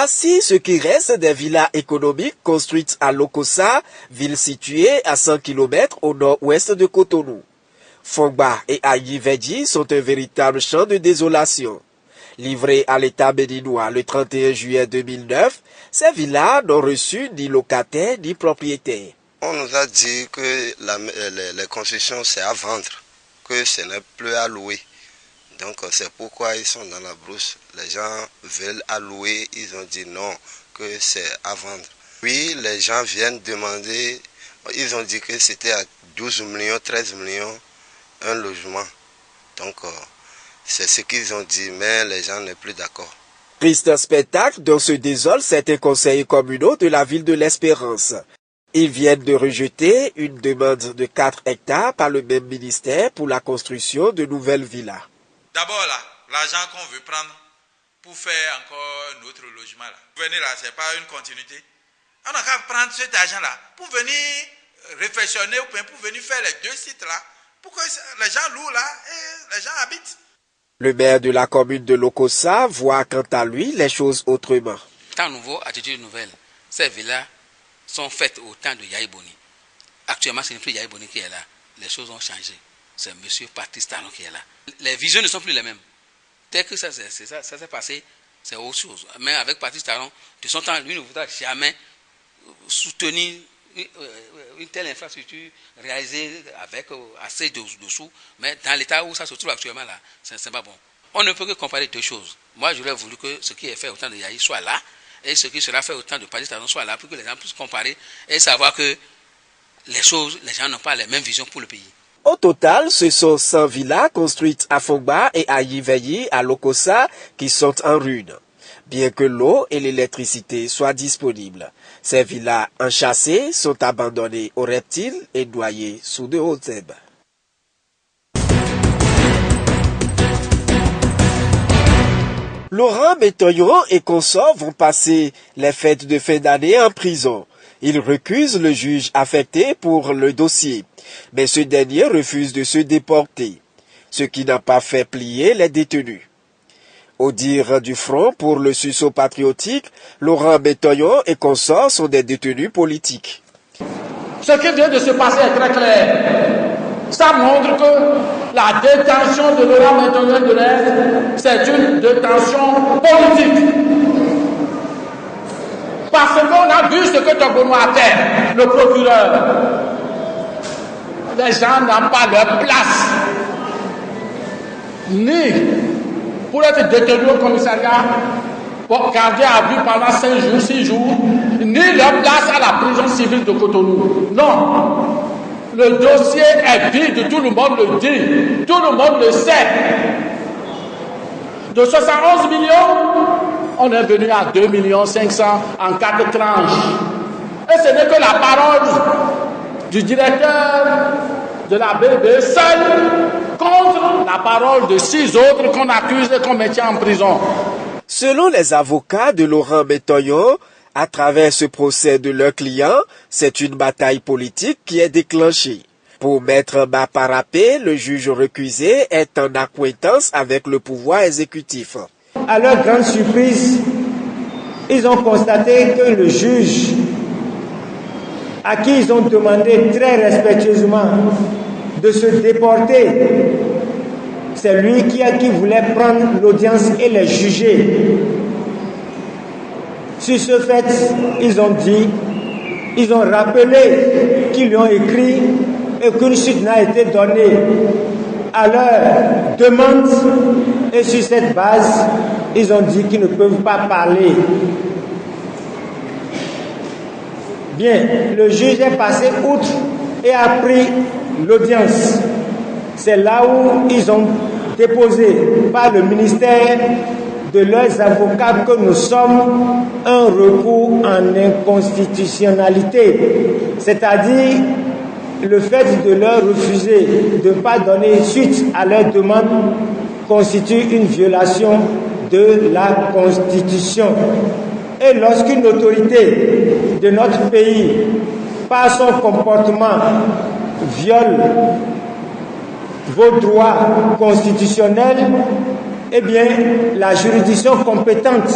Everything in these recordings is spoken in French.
Voici ce qui reste des villas économiques construites à Lokossa, ville située à 100 km au nord-ouest de Cotonou. Fongba et Ayi-Vedji sont un véritable champ de désolation. Livrées à l'État béninois le 31 juillet 2009, ces villas n'ont reçu ni locataires ni propriétaires. On nous a dit que les concessions c'est à vendre, que ce n'est plus à louer. Donc c'est pourquoi ils sont dans la brousse. Les gens veulent allouer, ils ont dit non, que c'est à vendre. Oui, les gens viennent demander, ils ont dit que c'était à 12 millions, 13 millions un logement. Donc c'est ce qu'ils ont dit, mais les gens n'est plus d'accord. Triste spectacle dont se désolent certains conseillers communaux de la ville de l'Espérance. Ils viennent de rejeter une demande de 4 hectares par le même ministère pour la construction de nouvelles villas. D'abord là, l'argent qu'on veut prendre pour faire encore un autre logement là. Venir là, c'est pas une continuité. On n'a qu'à prendre cet argent là pour venir réfectionner ou pour venir faire les 2 sites là, pour que les gens louent là et les gens habitent. Le maire de la commune de Lokossa voit quant à lui les choses autrement. Temps nouveau, attitude nouvelle. Ces villas sont faites au temps de Yahi Boni. Actuellement, ce n'est plus Yahi Boni qui est là. Les choses ont changé. C'est M. Patrice Talon qui est là. Les visions ne sont plus les mêmes. Tel que ça s'est passé, c'est autre chose. Mais avec Patrice Talon, de son temps, lui ne voudra jamais soutenir une telle infrastructure réalisée avec assez de sous. Mais dans l'état où ça se trouve actuellement, là, c'est pas bon. On ne peut que comparer 2 choses. Moi, j'aurais voulu que ce qui est fait au temps de Yahi soit là, et ce qui sera fait au temps de Patrice Talon soit là, pour que les gens puissent comparer et savoir que les gens n'ont pas les mêmes visions pour le pays. Au total, ce sont 100 villas construites à Fongba et à Ayi-Vedji à Lokossa qui sont en ruine. Bien que l'eau et l'électricité soient disponibles, ces villas enchâssées sont abandonnées aux reptiles et noyées sous de hautes herbes. Laurent Métoyon et consorts vont passer les fêtes de fin d'année en prison. Ils recusent le juge affecté pour le dossier, mais ce dernier refuse de se déporter, ce qui n'a pas fait plier les détenus. Au dire du Front pour le sursaut patriotique, Laurent Métoyon et consorts sont des détenus politiques. Ce qui vient de se passer est très clair. Ça montre que la détention de Laurent Métoyon de l'Est, c'est une détention politique. Parce qu'on a vu ce que Togono a fait, le procureur. Les gens n'ont pas leur place, ni pour être détenus au commissariat, pour garder à vue pendant 5 jours, 6 jours, ni leur place à la prison civile de Cotonou. Non. Le dossier est vide, tout le monde le dit, tout le monde le sait. De 71 millions, on est venu à 2 500 000 en 4 tranches. Et ce n'est que la parole du directeur de la BB seul contre la parole de 6 autres qu'on accuse et qu'on maintient en prison. Selon les avocats de Laurent Métoyon, à travers ce procès de leur client, c'est une bataille politique qui est déclenchée. Pour Maître Baparapé, le juge recusé est en accointance avec le pouvoir exécutif. À leur grande surprise, ils ont constaté que le juge, à qui ils ont demandé très respectueusement de se déporter, c'est lui qui voulait prendre l'audience et les juger. Sur ce fait, ils ont rappelé qu'ils lui ont écrit et qu'une suite n'a été donnée à leur demande, et sur cette base, ils ont dit qu'ils ne peuvent pas parler. Bien, le juge est passé outre et a pris l'audience. C'est là où ils ont déposé par le ministère de leurs avocats que nous sommes un recours en inconstitutionnalité, c'est-à-dire le fait de leur refuser de ne pas donner suite à leur demande constitue une violation de la Constitution. Et lorsqu'une autorité de notre pays, par son comportement, viole vos droits constitutionnels, eh bien, la juridiction compétente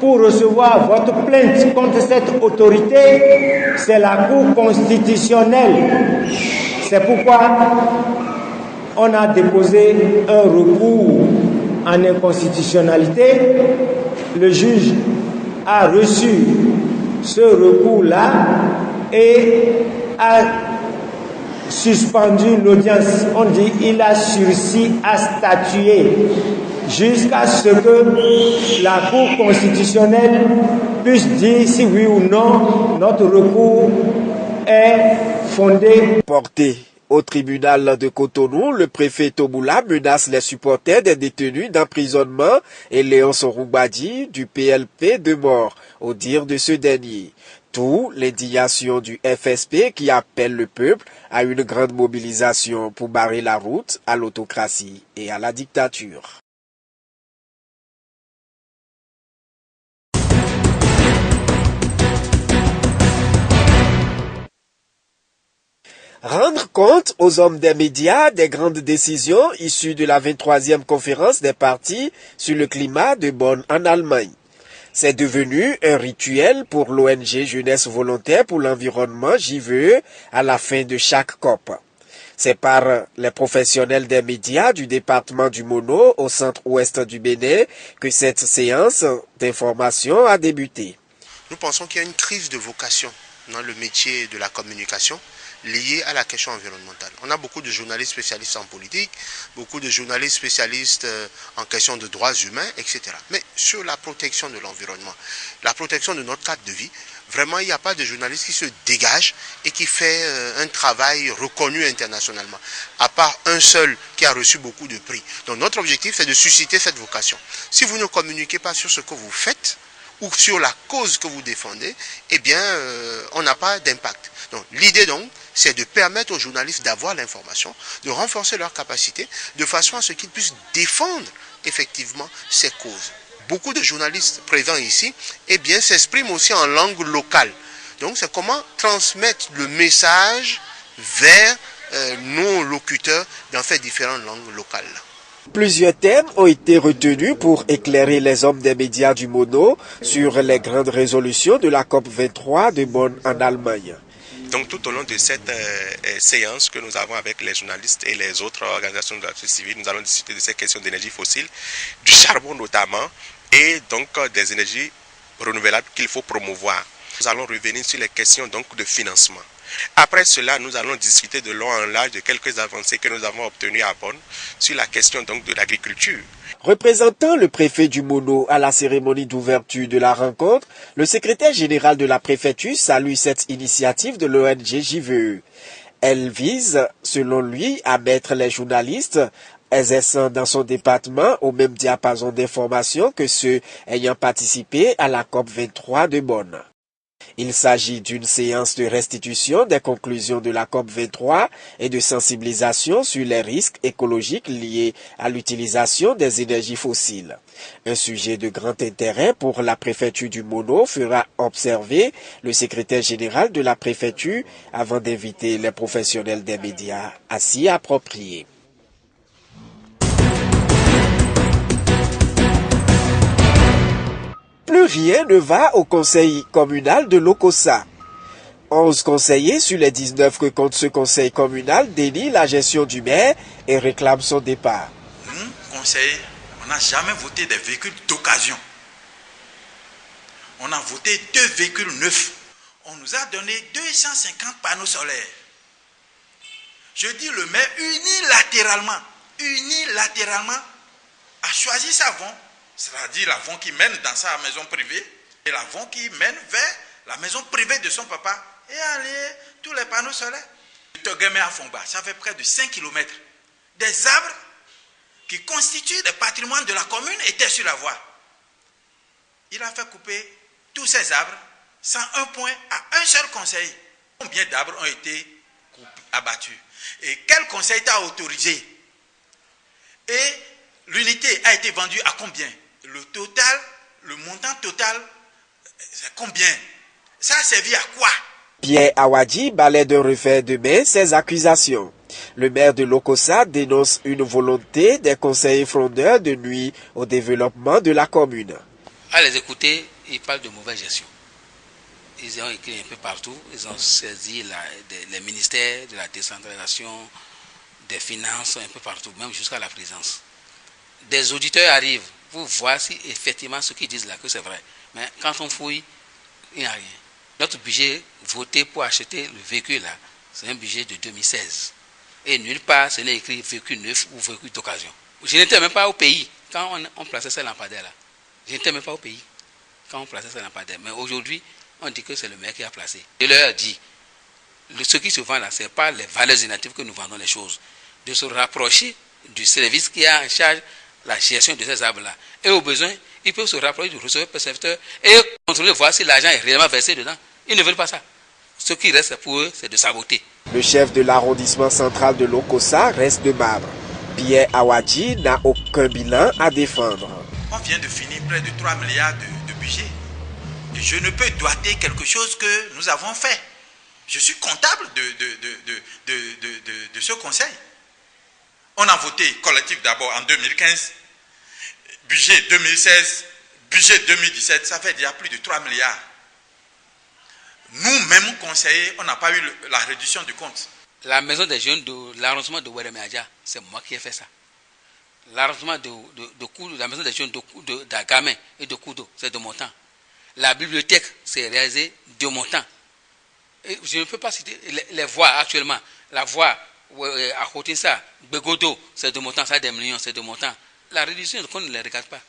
pour recevoir votre plainte contre cette autorité, c'est la Cour constitutionnelle. C'est pourquoi on a déposé un recours en inconstitutionnalité. Le juge a reçu ce recours-là et a suspendu l'audience. On dit il a sursis à statuer jusqu'à ce que la Cour constitutionnelle puisse dire si oui ou non notre recours est fondé. Porté au tribunal de Cotonou, le préfet Tomoula menace les supporters des détenus d'emprisonnement et Léon Soroumbadi du PLP de mort, au dire de ce dernier. Tout l'indignation du FSP qui appelle le peuple à une grande mobilisation pour barrer la route à l'autocratie et à la dictature. Rendre compte aux hommes des médias des grandes décisions issues de la 23e conférence des partis sur le climat de Bonn en Allemagne. C'est devenu un rituel pour l'ONG Jeunesse Volontaire pour l'Environnement JVE à la fin de chaque COP. C'est par les professionnels des médias du département du Mono au centre-ouest du Bénin que cette séance d'information a débuté. Nous pensons qu'il y a une crise de vocation dans le métier de la communication liée à la question environnementale. On a beaucoup de journalistes spécialistes en politique, beaucoup de journalistes spécialistes en question de droits humains, etc. Mais sur la protection de l'environnement, la protection de notre cadre de vie, vraiment il n'y a pas de journaliste qui se dégage et qui fait un travail reconnu internationalement, à part un seul qui a reçu beaucoup de prix. Donc notre objectif c'est de susciter cette vocation. Si vous ne communiquez pas sur ce que vous faites, ou sur la cause que vous défendez, eh bien, on n'a pas d'impact. Donc, l'idée donc, c'est de permettre aux journalistes d'avoir l'information, de renforcer leurs capacités, de façon à ce qu'ils puissent défendre effectivement ces causes. Beaucoup de journalistes présents ici, eh bien, s'expriment aussi en langue locale. Donc, c'est comment transmettre le message vers nos locuteurs dans ces différentes langues locales. Plusieurs thèmes ont été retenus pour éclairer les hommes des médias du Mono sur les grandes résolutions de la COP23 de Bonn en Allemagne. Donc tout au long de cette séance que nous avons avec les journalistes et les autres organisations de la société civile, nous allons discuter de ces questions d'énergie fossile, du charbon notamment, et donc des énergies renouvelables qu'il faut promouvoir. Nous allons revenir sur les questions donc de financement. Après cela, nous allons discuter de long en large de quelques avancées que nous avons obtenues à Bonn sur la question donc de l'agriculture. Représentant le préfet du Mono à la cérémonie d'ouverture de la rencontre, le secrétaire général de la préfecture salue cette initiative de l'ONG JVE. Elle vise, selon lui, à mettre les journalistes exerçant dans son département au même diapason d'informations que ceux ayant participé à la COP23 de Bonn. Il s'agit d'une séance de restitution des conclusions de la COP23 et de sensibilisation sur les risques écologiques liés à l'utilisation des énergies fossiles. Un sujet de grand intérêt pour la préfecture du Mono fera observer le secrétaire général de la préfecture avant d'inviter les professionnels des médias à s'y approprier. Plus rien ne va au conseil communal de Lokossa. 11 conseillers sur les 19 que compte ce conseil communal dénient la gestion du maire et réclament son départ. Nous, conseillers, on n'a jamais voté des véhicules d'occasion. On a voté 2 véhicules neufs. On nous a donné 250 panneaux solaires. Je dis le maire unilatéralement a choisi sa voie. C'est-à-dire la voie qui mène dans sa maison privée et la voie qui mène vers la maison privée de son papa. Et allez, tous les panneaux solaires. Toguemé à Fongba, ça fait près de 5 km. Des arbres qui constituent des patrimoines de la commune étaient sur la voie. Il a fait couper tous ces arbres sans un point à un seul conseil. Combien d'arbres ont été abattus? Et quel conseil t'a autorisé? Et l'unité a été vendue à combien? Le montant total, c'est combien? Ça a servi à quoi? Pierre Awadi balaie d'un revers de main ces accusations. Le maire de Lokossa dénonce une volonté des conseillers frondeurs de nuire au développement de la commune. À les écouter, ils parlent de mauvaise gestion. Ils ont écrit un peu partout, ils ont saisi les ministères de la décentralisation, des finances, un peu partout, même jusqu'à la présidence. Des auditeurs arrivent pour voir si effectivement ce qu'ils disent là, que c'est vrai. Mais quand on fouille, il n'y a rien. Notre budget voté pour acheter le véhicule là, c'est un budget de 2016. Et nulle part, ce n'est écrit véhicule neuf ou véhicule d'occasion. Je n'étais même pas au pays quand on plaçait ces lampadaires là. Je n'étais même pas au pays quand on plaçait ces lampadaires. Mais aujourd'hui, on dit que c'est le maire qui a placé. Je leur dis, ce qui se vend là, ce n'est pas les valeurs inactives que nous vendons les choses. De se rapprocher du service qui a en charge la gestion de ces arbres là. Et au besoin, ils peuvent se rapprocher du receveur percepteur et contrôler, voir si l'argent est réellement versé dedans. Ils ne veulent pas ça. Ce qui reste pour eux, c'est de saboter. Le chef de l'arrondissement central de Lokossa reste de marbre. Pierre Awadji n'a aucun bilan à défendre. On vient de finir près de 3 milliards de budget. Et je ne peux doiter quelque chose que nous avons fait. Je suis comptable de ce conseil. On a voté collectif d'abord en 2015, budget 2016, budget 2017, ça fait déjà plus de 3 milliards. Nous-mêmes conseillers, on n'a pas eu la réduction du compte. La maison des jeunes de l'arrondissement de Ouéréméadja, c'est moi qui ai fait ça. L'arrondissement de Koudou, la maison des jeunes d'Agamé et de Koudou, c'est de mon temps. La bibliothèque, c'est réalisé de mon temps. Et je ne peux pas citer les voies actuellement. La voie à Khotinsa, Begodo, c'est de mon temps, ça a des millions, c'est de mon temps. La réduction de compte ne les regarde pas.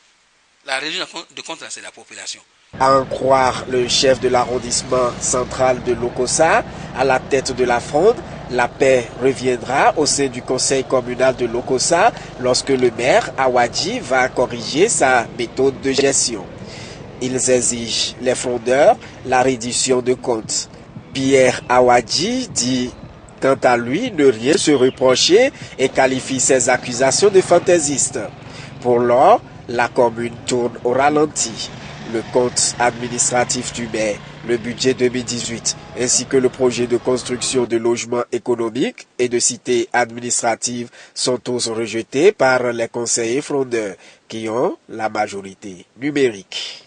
La réduction de compte, c'est la population. À en croire le chef de l'arrondissement central de Lokossa, à la tête de la fronde, la paix reviendra au sein du conseil communal de Lokossa lorsque le maire Awadji va corriger sa méthode de gestion. Ils exigent, les frondeurs, la reddition de comptes. Pierre Awadji dit quant à lui ne rien se reprocher et qualifie ces accusations de fantaisistes. Pour lors, la commune tourne au ralenti. Le compte administratif du maire, le budget 2018, ainsi que le projet de construction de logements économiques et de cités administratives sont tous rejetés par les conseillers frondeurs qui ont la majorité numérique.